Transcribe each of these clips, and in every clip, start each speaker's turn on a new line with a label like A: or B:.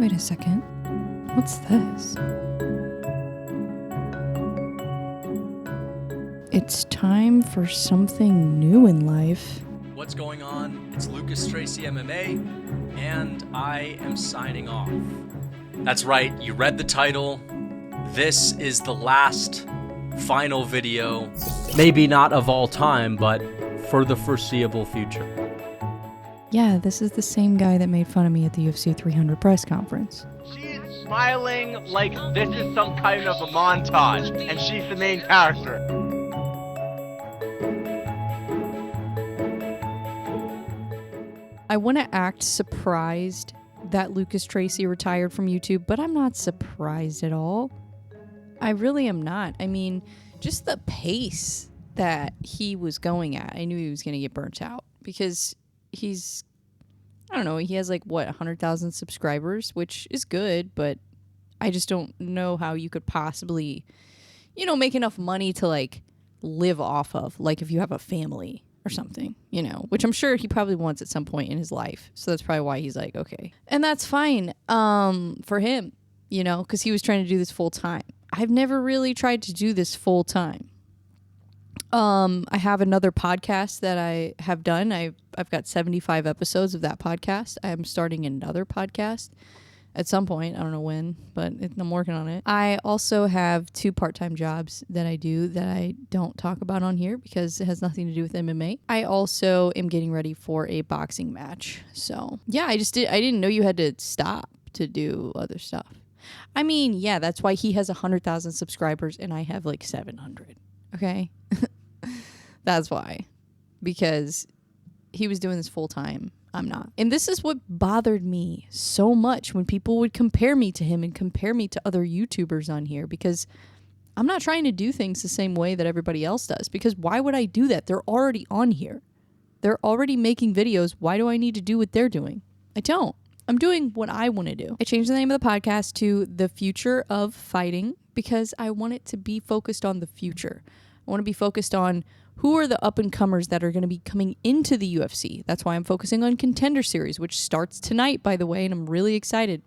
A: Wait a second. What's this? It's time for something new in life.
B: What's going on? It's Lucas Tracy MMA, and I am signing off. That's right, you read the title. This is the last final video, maybe not of all time, but for the foreseeable future.
A: Yeah, this is the same guy that made fun of me at the UFC 300 press conference.
C: She's smiling like this is some kind of a montage, and she's the main character.
A: I want to act surprised that Lucas Tracy retired from YouTube, but I'm not surprised at all. I really am not. I mean, just the pace that he was going at, I knew he was going to get burnt out because he's, I don't know, he has 100,000 subscribers, which is good, but I just don't know how you could possibly, make enough money to live off of, if you have a family or something, which I'm sure he probably wants at some point in his life. So that's probably why he's like, okay. And that's fine for him, because he was trying to do this full time. I've never really tried to do this full time. I have another podcast that I have done. I've got 75 episodes of that podcast. I'm starting another podcast at some point. I don't know when, but I'm working on it. I also have 2 part-time jobs that I do that I don't talk about on here because it has nothing to do with MMA. I also am getting ready for a boxing match. So yeah, I didn't know you had to stop to do other stuff. I mean, yeah, that's why he has 100,000 subscribers and I have 700. Okay. That's why, because he was doing this full time. I'm not. And this is what bothered me so much when people would compare me to him and compare me to other YouTubers on here, because I'm not trying to do things the same way that everybody else does, because why would I do that? They're already on here. They're already making videos. Why do I need to do what they're doing? I don't. I'm doing what I want to do. I changed the name of the podcast to The Future of Fighting because I want it to be focused on the future. I want to be focused on who are the up-and-comers that are going to be coming into the UFC. That's why I'm focusing on Contender Series, which starts tonight, by the way, and I'm really excited.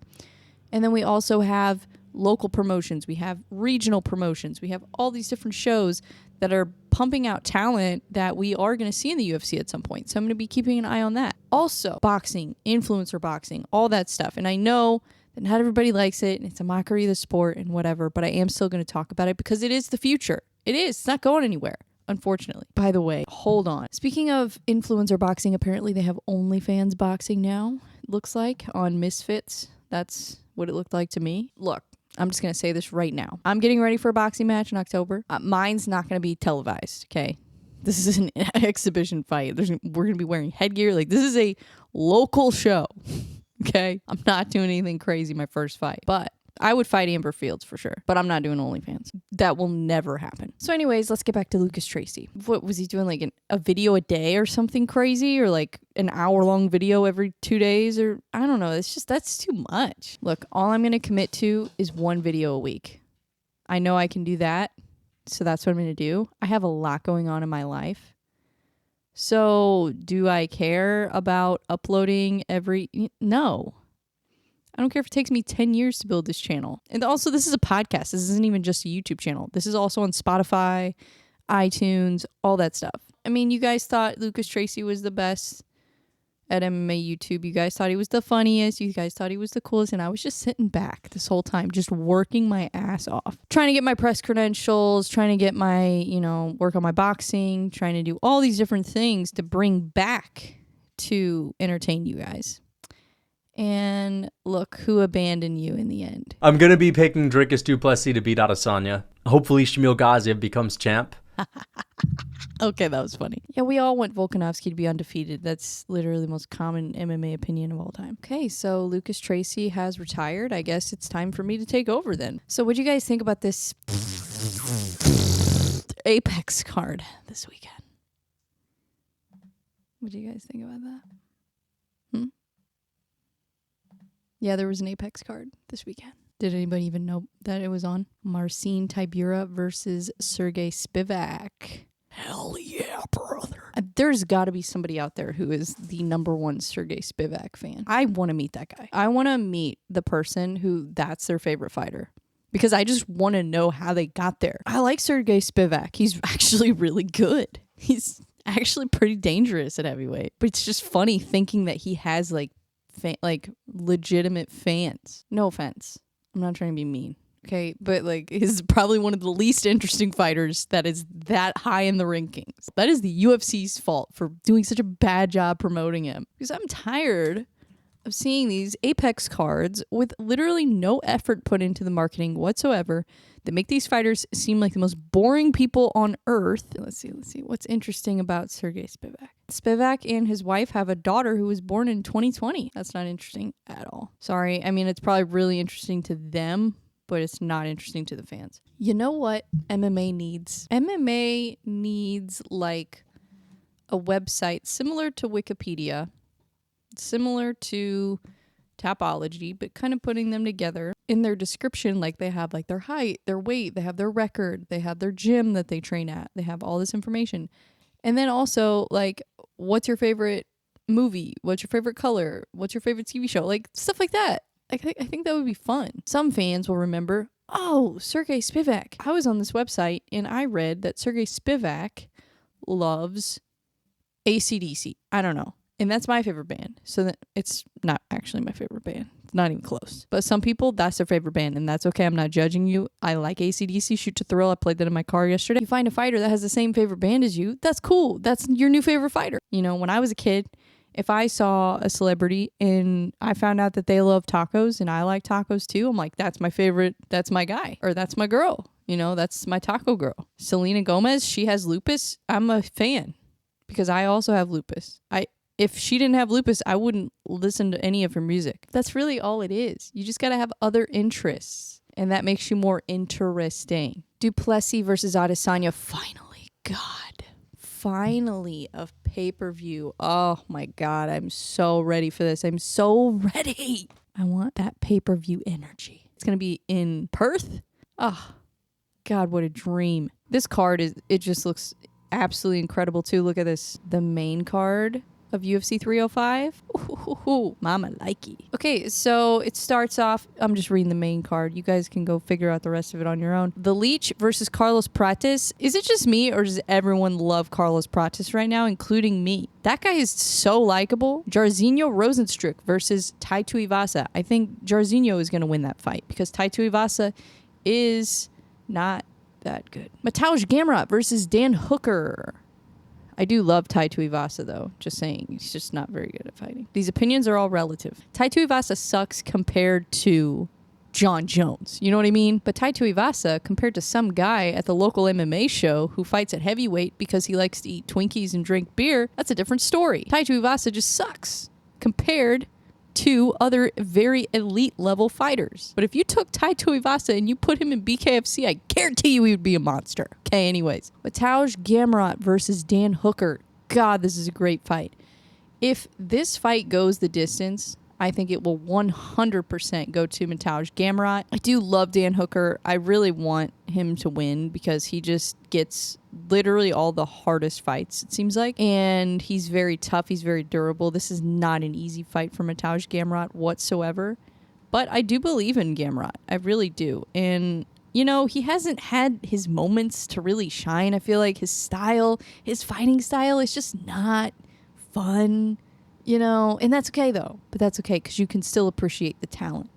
A: And then we also have local promotions. We have regional promotions. We have all these different shows that are pumping out talent that we are going to see in the UFC at some point. So I'm going to be keeping an eye on that. Also, boxing, influencer boxing, all that stuff. And I know that not everybody likes it, and it's a mockery of the sport and whatever, but I am still going to talk about it because it is the future. It is. It's not going anywhere, unfortunately. By the way, hold on. Speaking of influencer boxing, apparently they have OnlyFans boxing now, it looks like, on Misfits. That's what it looked like to me. Look, I'm just going to say this right now. I'm getting ready for a boxing match in October. Mine's not going to be televised, okay? This is an exhibition fight. We're going to be wearing headgear. This is a local show, okay? I'm not doing anything crazy my first fight, but I would fight Amber Fields for sure, but I'm not doing OnlyFans. That will never happen. So anyways, let's get back to Lucas Tracy. What was he doing? A video a day or something crazy, or an hour-long video every 2 days, or I don't know. That's too much. Look, all I'm going to commit to is 1 video a week. I know I can do that, so that's what I'm going to do. I have a lot going on in my life. So do I care about uploading No. I don't care if it takes me 10 years to build this channel. And also, this is a podcast. This isn't even just a YouTube channel. This is also on Spotify, iTunes, all that stuff. I mean, you guys thought Lucas Tracy was the best at MMA YouTube. You guys thought he was the funniest. You guys thought he was the coolest. And I was just sitting back this whole time, just working my ass off. Trying to get my press credentials, trying to get my, work on my boxing, trying to do all these different things to bring back to entertain you guys. And look who abandoned you in the end.
B: I'm going to be picking Dricus du Plessis to beat Adesanya. Hopefully Shamil Gaziev becomes champ.
A: Okay, that was funny. Yeah, we all want Volkanovski to be undefeated. That's literally the most common MMA opinion of all time. Okay, so Lucas Tracy has retired. I guess it's time for me to take over then. So what do you guys think about this Apex card this weekend? What do you guys think about that? Yeah, there was an Apex card this weekend. Did anybody even know that it was on? Marcin Tybura versus Sergey Spivak. Hell yeah, brother. there's got to be somebody out there who is the #1 Sergey Spivak fan. I want to meet that guy. I want to meet the person who that's their favorite fighter, because I just want to know how they got there. I like Sergey Spivak. He's actually really good. He's actually pretty dangerous at heavyweight. But it's just funny thinking that he has like legitimate fans. No offense. I'm not trying to be mean. Okay, but like he's probably one of the least interesting fighters that is that high in the rankings. That is the UFC's fault for doing such a bad job promoting him. Because I'm tired of seeing these Apex cards with literally no effort put into the marketing whatsoever that make these fighters seem like the most boring people on earth. Let's see. What's interesting about Sergey Spivak? Spivak and his wife have a daughter who was born in 2020. That's not interesting at all. Sorry. I mean, it's probably really interesting to them, but it's not interesting to the fans. You know what MMA needs? MMA needs like a website similar to Wikipedia, similar to Tapology, but kind of putting them together in their description. Like they have like their height, their weight, they have their record, they have their gym that they train at, they have all this information. And then also like, what's your favorite movie? What's your favorite color? What's your favorite TV show? Like stuff like that. I think that would be fun. Some fans will remember, oh, Sergey Spivak. I was on this website and I read that Sergey Spivak loves AC/DC. I don't know. And that's my favorite band. So that it's not actually my favorite band. It's not even close. But some people, that's their favorite band. And that's okay. I'm not judging you. I like AC/DC, Shoot to Thrill. I played that in my car yesterday. You find a fighter that has the same favorite band as you, that's cool. That's your new favorite fighter. You know, when I was a kid, if I saw a celebrity and I found out that they love tacos and I like tacos too, I'm like, that's my favorite, that's my guy, or that's my girl. You know, that's my taco girl. Selena Gomez, she has lupus. I'm a fan because I also have lupus. If she didn't have lupus, I wouldn't listen to any of her music. That's really all it is. You just got to have other interests, and that makes you more interesting. Duplessis versus Adesanya, finally. God. Finally, a pay-per-view. Oh my God, I'm so ready for this. I'm so ready. I want that pay-per-view energy. It's going to be in Perth. Oh, God, what a dream. This card, it just looks absolutely incredible too. Look at this. The main card of UFC 305. Ooh, mama likey. Okay, so it starts off, I'm just reading the main card. You guys can go figure out the rest of it on your own. The Leech versus Carlos Prates. Is it just me or does everyone love Carlos Prates right now, including me? That guy is so likable. Jairzinho Rozenstruik versus Tai Tuivasa. I think Jairzinho is going to win that fight because Tai Tuivasa is not that good. Mateusz Gamrot versus Dan Hooker. I do love Tai Tuivasa, though. Just saying. He's just not very good at fighting. These opinions are all relative. Tai Tuivasa sucks compared to John Jones. You know what I mean? But Tai Tuivasa, compared to some guy at the local MMA show who fights at heavyweight because he likes to eat Twinkies and drink beer, that's a different story. Tai Tuivasa just sucks compared to other very elite level fighters. But if you took Tai Tuivasa and you put him in BKFC, I guarantee you he would be a monster. Okay, anyways. Mateusz Gamrot versus Dan Hooker. God, this is a great fight. If this fight goes the distance, I think it will 100% go to Mateusz Gamrot. I do love Dan Hooker. I really want him to win because he just gets literally all the hardest fights, it seems like. And he's very tough. He's very durable. This is not an easy fight for Mateusz Gamrot whatsoever. But I do believe in Gamrot. I really do. And, you know, he hasn't had his moments to really shine. I feel like his style, his fighting style is just not fun. You know, and that's okay, though. But that's okay, because you can still appreciate the talent.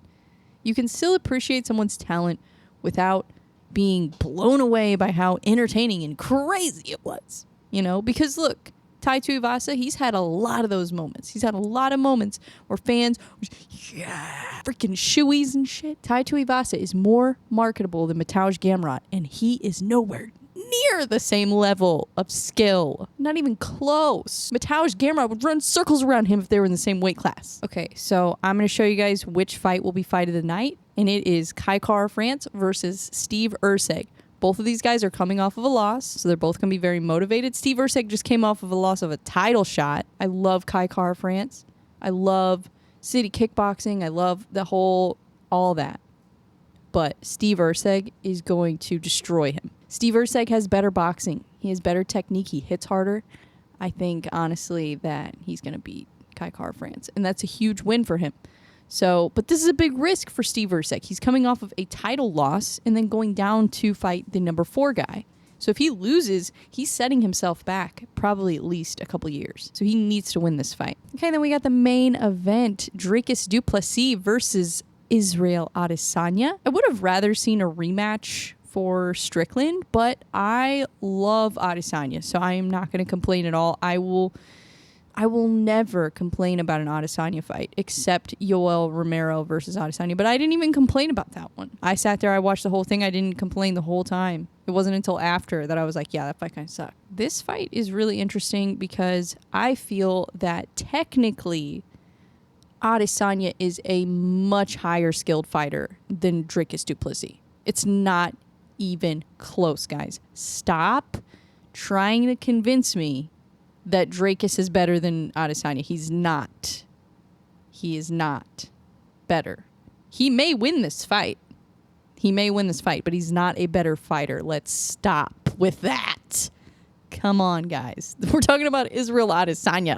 A: You can still appreciate someone's talent without being blown away by how entertaining and crazy it was. You know, because look, Tai Tuivasa, he's had a lot of those moments. He's had a lot of moments where fans were just, yeah, freaking shoeies and shit. Tai Tuivasa is more marketable than Mateusz Gamrot, and he is nowhere near the same level of skill. Not even close. Mateusz Gamrot would run circles around him if they were in the same weight class. Okay, so I'm going to show you guys which fight will be fight of the night, and it is Kai Kara-France versus Steve Erceg. Both of these guys are coming off of a loss, so they're both going to be very motivated. Steve Erceg just came off of a loss of a title shot. I love Kai Kara-France. I love city kickboxing. I love the whole, all that. But Steve Erceg is going to destroy him. Steve Erceg has better boxing. He has better technique. He hits harder. I think, honestly, that he's going to beat Kai Kara-France. And that's a huge win for him. So, but this is a big risk for Steve Erceg. He's coming off of a title loss and then going down to fight the number 4 guy. So if he loses, he's setting himself back probably at least a couple years. So he needs to win this fight. Okay, then we got the main event, Dricus du Plessis versus Israel Adesanya. I would have rather seen a rematch for Strickland, but I love Adesanya, so I am not going to complain at all. I will never complain about an Adesanya fight, except Yoel Romero versus Adesanya. But I didn't even complain about that one. I sat there, I watched the whole thing. I didn't complain the whole time. It wasn't until after that I was like, yeah, that fight kind of sucked. This fight is really interesting because I feel that technically Adesanya is a much higher skilled fighter than Dricus du Plessis. It's not even close, guys. Stop trying to convince me that Dricus is better than Adesanya. He's not. He is not better. He may win this fight. But he's not a better fighter. Let's stop with that. Come on, guys. We're talking about Israel Adesanya.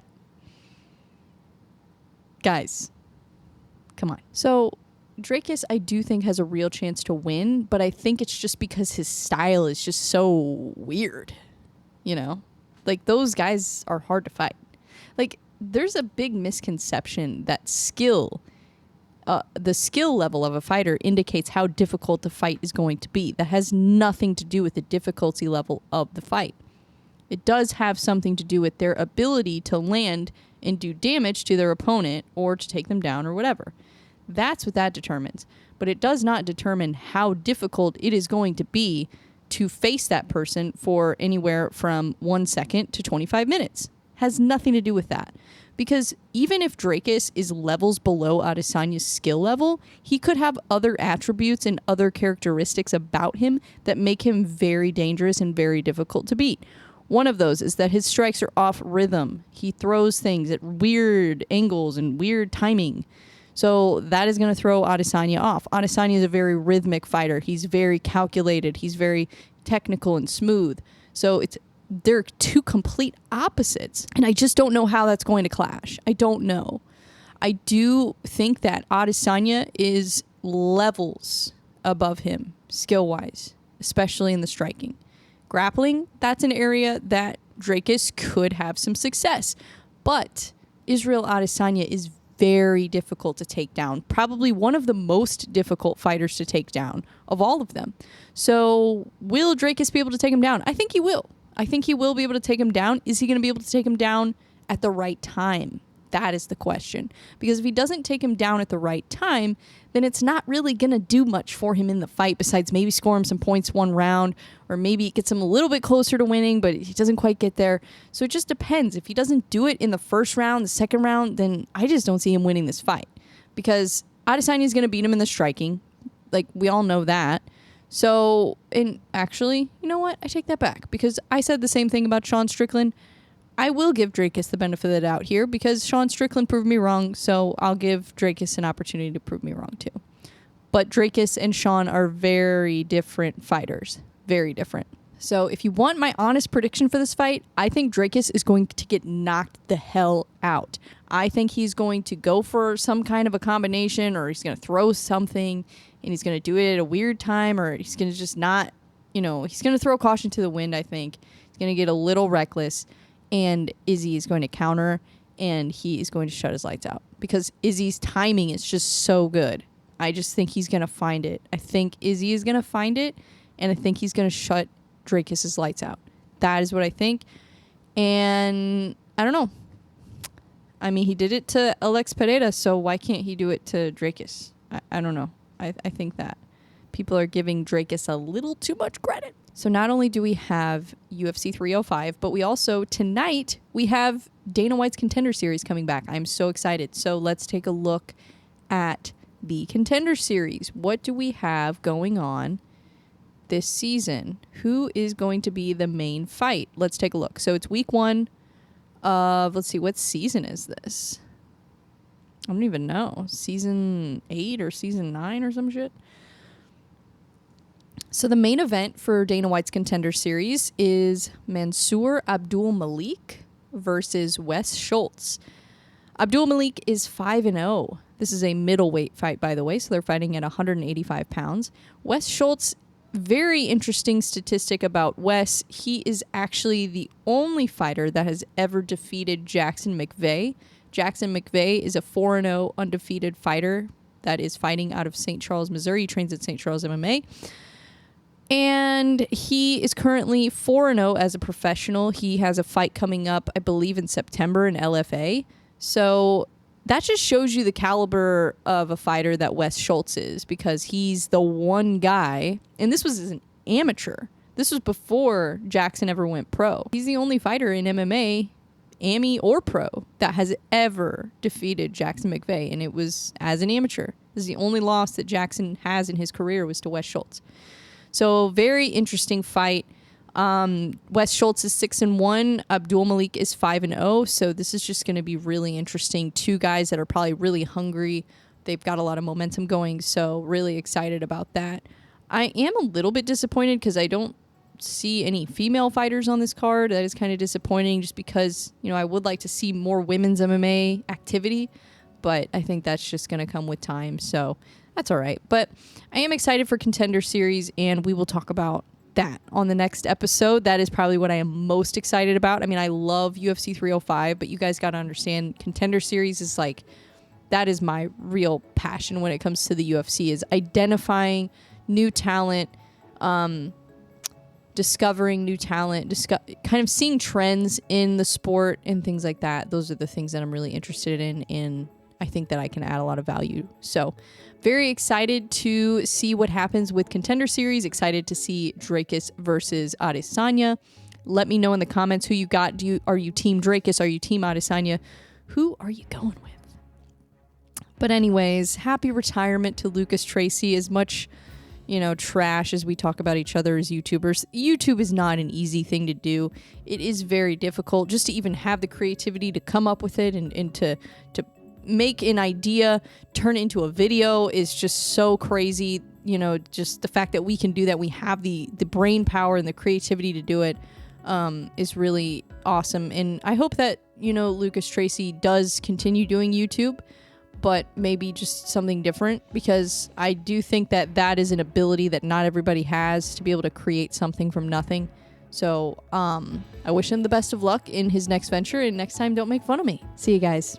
A: Guys, come on. So, Dricus, I do think, has a real chance to win, but I think it's just because his style is just so weird, you know? Like, those guys are hard to fight. Like, there's a big misconception that the skill level of a fighter indicates how difficult the fight is going to be. That has nothing to do with the difficulty level of the fight. It does have something to do with their ability to land and do damage to their opponent or to take them down or whatever. That's what that determines. But it does not determine how difficult it is going to be to face that person for anywhere from 1 second to 25 minutes. Has nothing to do with that. Because even if Dricus is levels below Adesanya's skill level, he could have other attributes and other characteristics about him that make him very dangerous and very difficult to beat. One of those is that his strikes are off rhythm. He throws things at weird angles and weird timing. So that is going to throw Adesanya off. Adesanya is a very rhythmic fighter. He's very calculated. He's very technical and smooth. So they're two complete opposites. And I just don't know how that's going to clash. I don't know. I do think that Adesanya is levels above him skill-wise, especially in the striking. Grappling, that's an area that Dricus could have some success. But Israel Adesanya is very difficult to take down. Probably one of the most difficult fighters to take down of all of them. So will Dricus be able to take him down? I think he will. I think he will be able to take him down. Is he going to be able to take him down at the right time? That is the question. Because if he doesn't take him down at the right time, then it's not really going to do much for him in the fight besides maybe score him some points one round, or maybe it gets him a little bit closer to winning, but he doesn't quite get there. So it just depends. If he doesn't do it in the first round, the second round, then I just don't see him winning this fight. Because Adesanya is going to beat him in the striking. Like, we all know that. So, and actually, you know what? I take that back. Because I said the same thing about Sean Strickland. I will give Dricus the benefit of the doubt here because Sean Strickland proved me wrong, so I'll give Dricus an opportunity to prove me wrong too. But Dricus and Sean are very different fighters. Very different. So if you want my honest prediction for this fight, I think Dricus is going to get knocked the hell out. I think he's going to go for some kind of a combination, or he's going to throw something, and he's going to do it at a weird time, or he's going to just not, he's going to throw caution to the wind, I think. He's going to get a little reckless. And Izzy is going to counter, and he is going to shut his lights out. Because Izzy's timing is just so good. I just think he's going to find it. I think Izzy is going to find it, and I think he's going to shut Dricus' lights out. That is what I think. And I don't know. I mean, he did it to Alex Pereira, so why can't he do it to Dricus? I don't know. I think that people are giving Dricus a little too much credit. So not only do we have UFC 305, but we also, tonight, we have Dana White's Contender Series coming back. I'm so excited. So let's take a look at the Contender Series. What do we have going on this season? Who is going to be the main fight? Let's take a look. So it's week 1 of, let's see, what season is this? I don't even know. Season 8 or season 9 or some shit? So the main event for Dana White's Contender Series is Mansoor Abdul Malik versus Wes Schultz. Abdul Malik is 5-0. This is a middleweight fight, by the way, so they're fighting at 185 pounds. Wes Schultz, very interesting statistic about Wes. He is actually the only fighter that has ever defeated Jackson McVeigh. Jackson McVeigh is a 4-0 undefeated fighter that is fighting out of St. Charles, Missouri. He trains at St. Charles MMA. And he is currently 4-0 as a professional. He has a fight coming up, I believe, in September in LFA. So that just shows you the caliber of a fighter that Wes Schultz is, because he's the one guy, and this was as an amateur. This was before Jackson ever went pro. He's the only fighter in MMA, AMI or pro, that has ever defeated Jackson McVeigh, and it was as an amateur. This is the only loss that Jackson has in his career was to Wes Schultz. So very interesting fight. Wes Schultz is 6-1. Abdul Malik is 5-0. So this is just going to be really interesting. Two guys that are probably really hungry. They've got a lot of momentum going. So really excited about that. I am a little bit disappointed because I don't see any female fighters on this card. That is kind of disappointing, just because, you know, I would like to see more women's MMA activity, but I think that's just going to come with time. So that's all right. But I am excited for Contender Series, and we will talk about that on the next episode. That is probably what I am most excited about. I mean, I love UFC 305, but you guys got to understand, Contender Series is like, that is my real passion when it comes to the UFC, is identifying new talent, discovering new talent, kind of seeing trends in the sport and things like that. Those are the things that I'm really interested in, and I think that I can add a lot of value. So very excited to see what happens with Contender Series. Excited to see Dracus versus Adesanya. Let me know in the comments who you got. Are you team Dracus? Are you team Adesanya? Who are you going with? But anyways, happy retirement to Lucas Tracy. As much, you know, trash as we talk about each other as YouTubers, YouTube is not an easy thing to do. It is very difficult just to even have the creativity to come up with it, and to make an idea turn into a video is just so crazy. You know, just the fact that we can do that, we have the brain power and the creativity to do it, is really awesome. And I hope that, you know, Lucas Tracy does continue doing YouTube, but maybe just something different, because I do think that that is an ability that not everybody has, to be able to create something from nothing. So I wish him the best of luck in his next venture, and next time, don't make fun of me. See you guys.